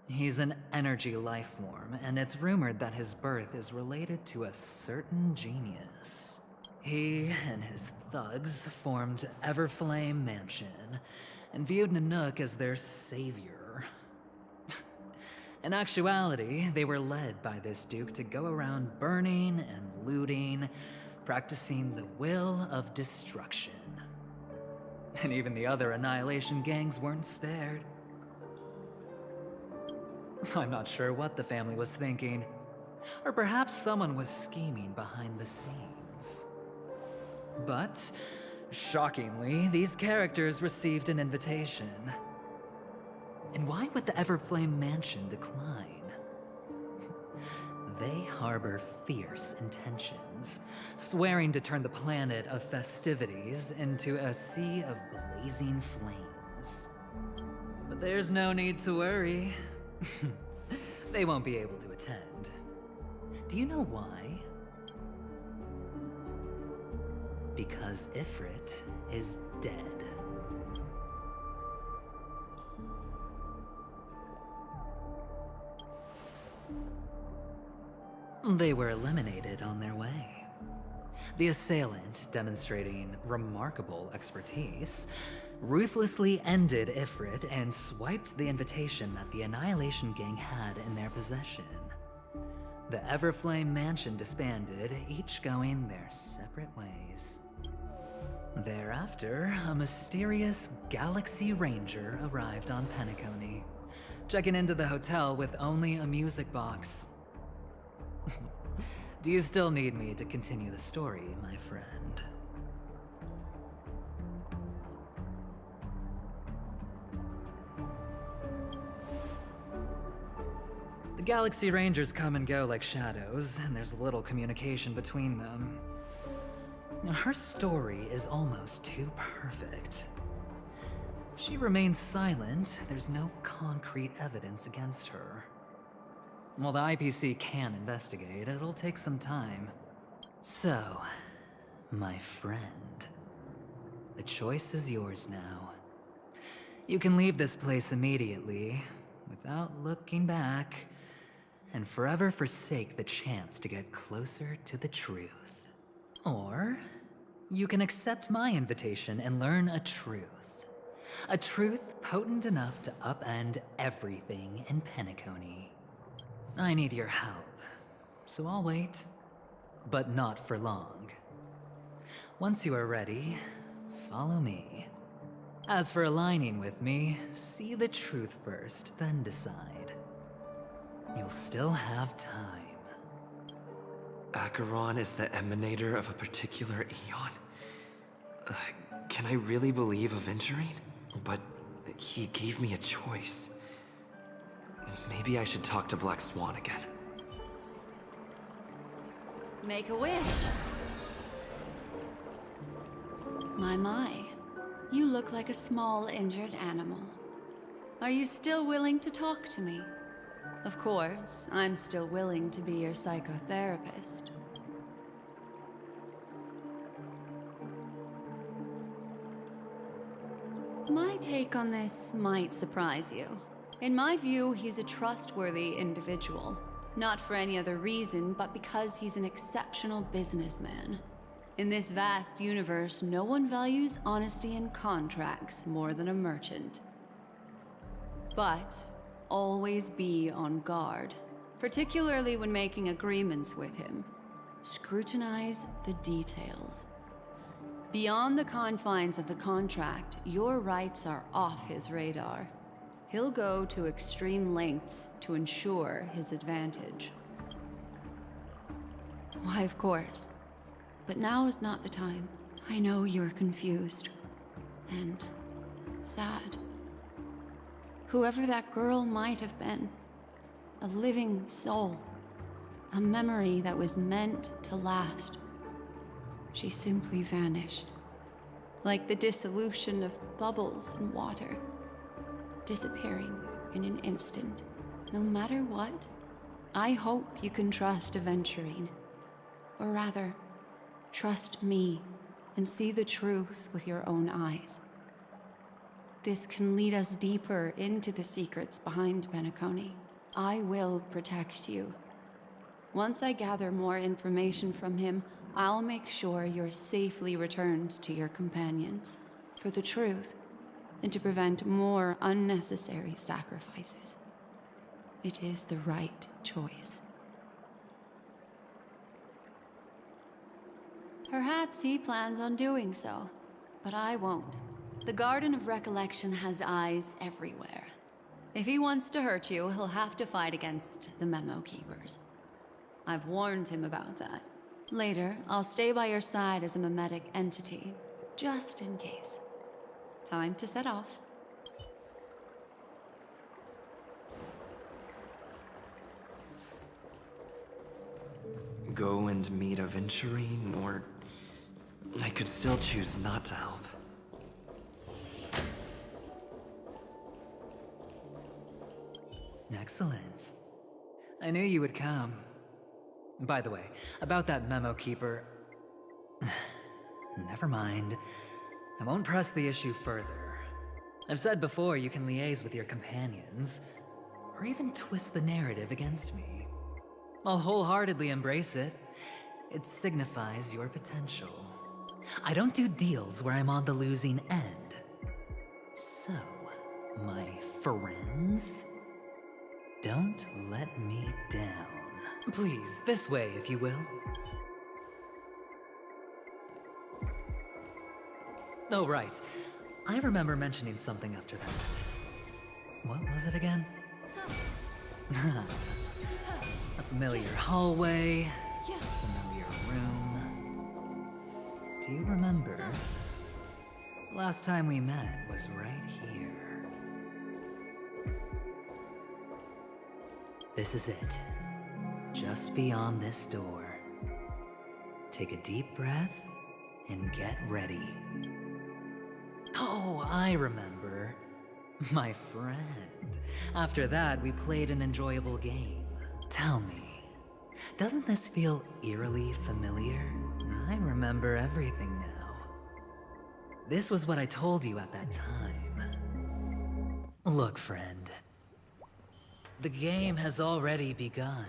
He's an energy life form, and it's rumored that his birth is related to a certain genius. He and his thugs formed Everflame Mansion, and viewed Nanook as their savior. In actuality, they were led by this Duke to go around burning and looting, practicing the will of destruction. And even the other Annihilation gangs weren't spared. I'm not sure what the family was thinking. Or perhaps someone was scheming behind the scenes. But, shockingly, these characters received an invitation. And why would the Everflame Mansion decline? They harbor fierce intentions, swearing to turn the planet of festivities into a sea of blazing flames. But there's no need to worry. They won't be able to attend. Do you know why? Because Ifrit is dead. They were eliminated on their way. The assailant, demonstrating remarkable expertise, ruthlessly ended Ifrit and swiped the invitation that the Annihilation Gang had in their possession. The Everflame Mansion disbanded, each going their separate ways. Thereafter, a mysterious Galaxy Ranger arrived on Penacony, checking into the hotel with only a music box. Do you still need me to continue the story, my friend? The Galaxy Rangers come and go like shadows, and there's little communication between them. Her story is almost too perfect. If she remains silent, there's no concrete evidence against her. While the IPC can investigate, it'll take some time. So, my friend, the choice is yours now. You can leave this place immediately, without looking back, and forever forsake the chance to get closer to the truth. Or, you can accept my invitation and learn a truth. A truth potent enough to upend everything in Penacony. I need your help, so I'll wait. But not for long. Once you are ready, follow me. As for aligning with me, see the truth first, then decide. You'll still have time. Acheron is the emanator of a particular eon? Can I really believe Aventurine? But he gave me a choice. Maybe I should talk to Black Swan again. Make a wish. My. You look like a small injured animal. Are you still willing to talk to me? Of course, I'm still willing to be your psychotherapist. My take on this might surprise you. In my view, he's a trustworthy individual. Not for any other reason, but because he's an exceptional businessman. In this vast universe, no one values honesty in contracts more than a merchant. But always be on guard, particularly when making agreements with him. Scrutinize the details. Beyond the confines of the contract, your rights are off his radar. He'll go to extreme lengths to ensure his advantage. Why, of course. But now is not the time. I know you're confused. And sad. Whoever that girl might have been. A living soul. A memory that was meant to last. She simply vanished. Like the dissolution of bubbles in water. Disappearing in an instant. No matter what, I hope you can trust Aventurine. Or rather, trust me and see the truth with your own eyes. This can lead us deeper into the secrets behind Penacony. I will protect you. Once I gather more information from him, I'll make sure you're safely returned to your companions. For the truth, and to prevent more unnecessary sacrifices. It is the right choice. Perhaps he plans on doing so, but I won't. The Garden of Recollection has eyes everywhere. If he wants to hurt you, he'll have to fight against the Memo Keepers. I've warned him about that. Later, I'll stay by your side as a mimetic entity, just in case. Time to set off. Go and meet Aventurine, or I could still choose not to help. Excellent. I knew you would come. By the way, about that Memo Keeper... Never mind. I won't press the issue further. I've said before you can liaise with your companions, or even twist the narrative against me. I'll wholeheartedly embrace it. It signifies your potential. I don't do deals where I'm on the losing end. So, my friends, don't let me down. Please, this way, if you will. Oh, right. I remember mentioning something after that. What was it again? A familiar hallway, familiar room. Do you remember? Last time we met was right here. This is it. Just beyond this door. Take a deep breath and get ready. Oh, I remember. My friend. After that, we played an enjoyable game. Tell me, doesn't this feel eerily familiar? I remember everything now. This was what I told you at that time. Look, friend. The game has already begun.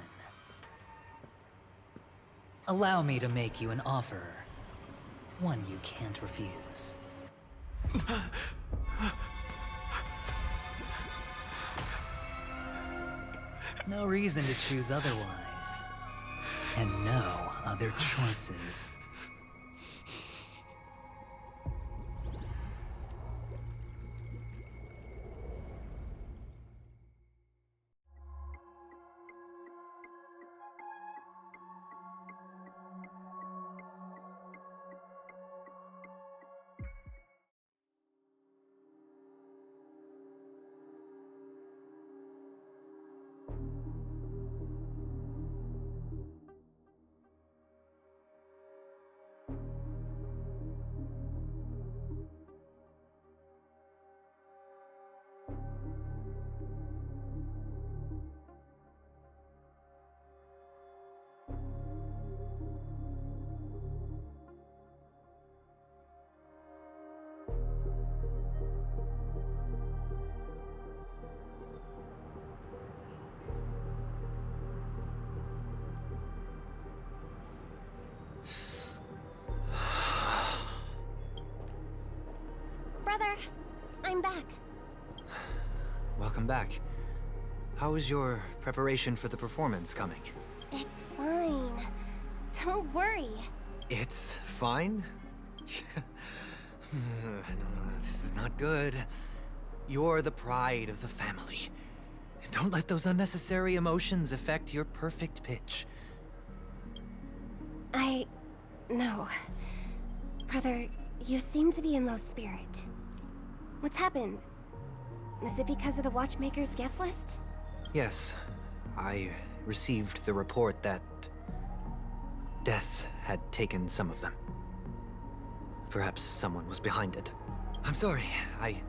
Allow me to make you an offer. One you can't refuse. No reason to choose otherwise. And no other choices. Brother, I'm back. Welcome back. How is your preparation for the performance coming? It's fine. Don't worry. It's fine? No, this is not good. You're the pride of the family. Don't let those unnecessary emotions affect your perfect pitch. No. Brother, you seem to be in low spirit. What's happened? Is it because of the Watchmaker's guest list? Yes, I received the report that death had taken some of them. Perhaps someone was behind it. I'm sorry, I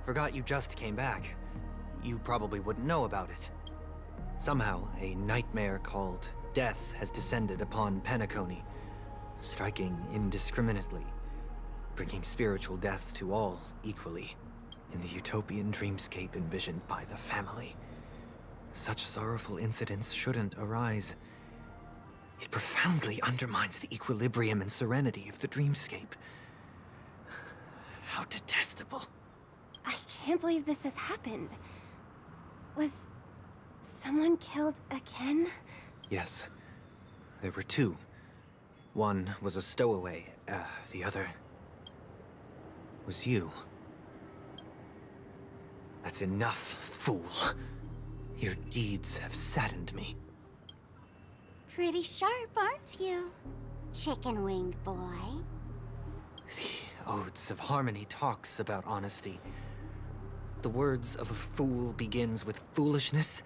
forgot you just came back. You probably wouldn't know about it. Somehow, a nightmare called death has descended upon Penacony, striking indiscriminately, bringing spiritual death to all equally, in the utopian dreamscape envisioned by the family. Such sorrowful incidents shouldn't arise. It profoundly undermines the equilibrium and serenity of the dreamscape. How detestable. I can't believe this has happened. Was someone killed again? Yes. There were two. One was a stowaway, the other was you. That's enough, fool. Your deeds have saddened me. Pretty sharp, aren't you? Chicken-winged boy. The Odes of Harmony talks about honesty. The words of a fool begins with foolishness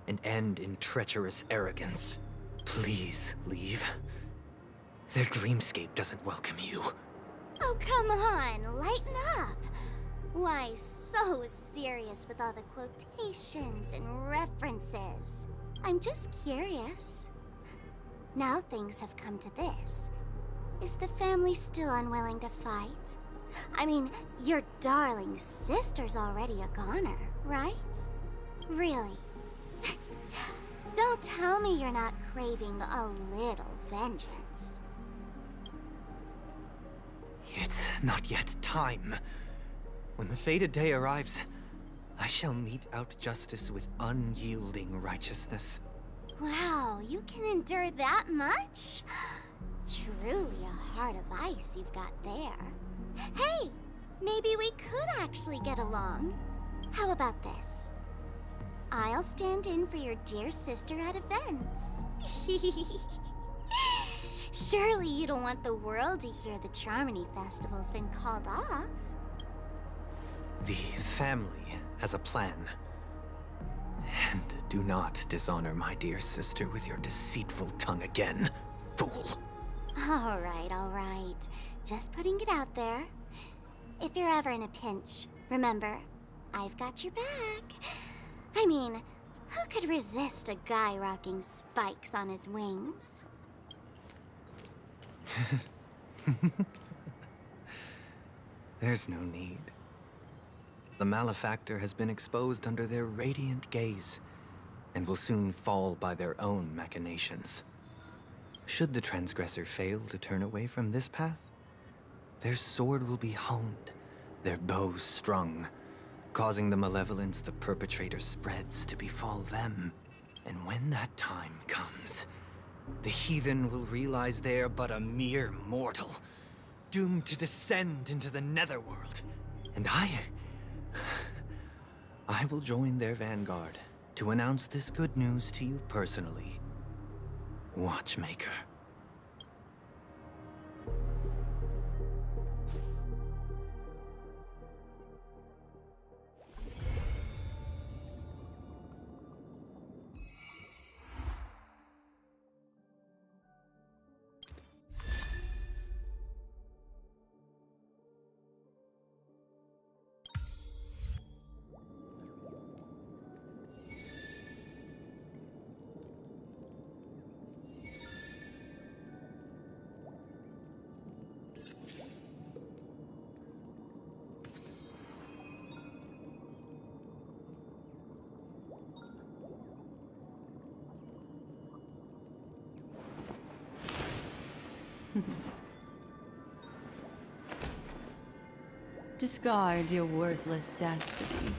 and end in treacherous arrogance. Please leave. Their dreamscape doesn't welcome you. Oh, come on, lighten up. Why so serious with all the quotations and references? I'm just curious. Now things have come to this. Is the family still unwilling to fight? I mean, your darling sister's already a goner, right? Really? Don't tell me you're not craving a little vengeance. It's not yet time. When the fated day arrives, I shall mete out justice with unyielding righteousness. Wow, you can endure that much? Truly a heart of ice you've got there. Hey, maybe we could actually get along. How about this? I'll stand in for your dear sister at events. Surely you don't want the world to hear the Charmony Festival's been called off. The family has a plan. And do not dishonor my dear sister with your deceitful tongue again, fool. All right. Just putting it out there. If you're ever in a pinch, remember, I've got your back. I mean, who could resist a guy rocking spikes on his wings? There's no need. The malefactor has been exposed under their radiant gaze, and will soon fall by their own machinations. Should the transgressor fail to turn away from this path, their sword will be honed, their bow strung, causing the malevolence the perpetrator spreads to befall them. And when that time comes, the heathen will realize they're but a mere mortal, doomed to descend into the netherworld. And I will join their vanguard to announce this good news to you personally, Watchmaker. Discard your worthless destiny.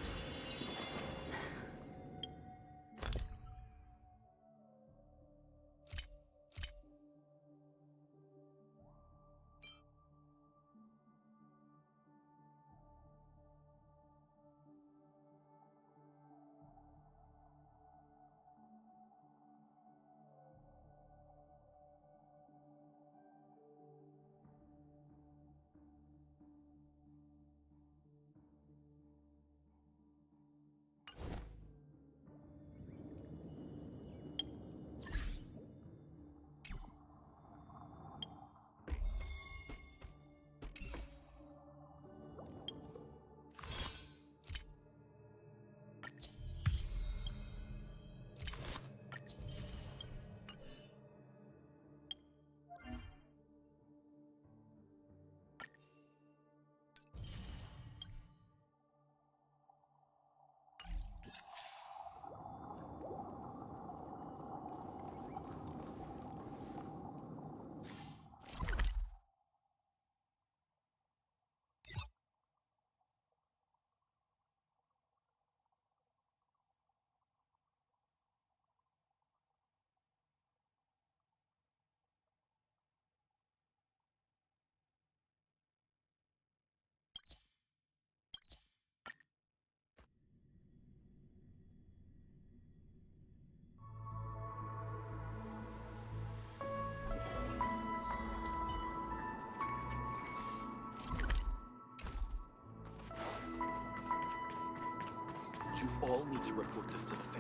You all need to report this to the family.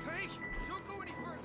Hey! Don't go any further!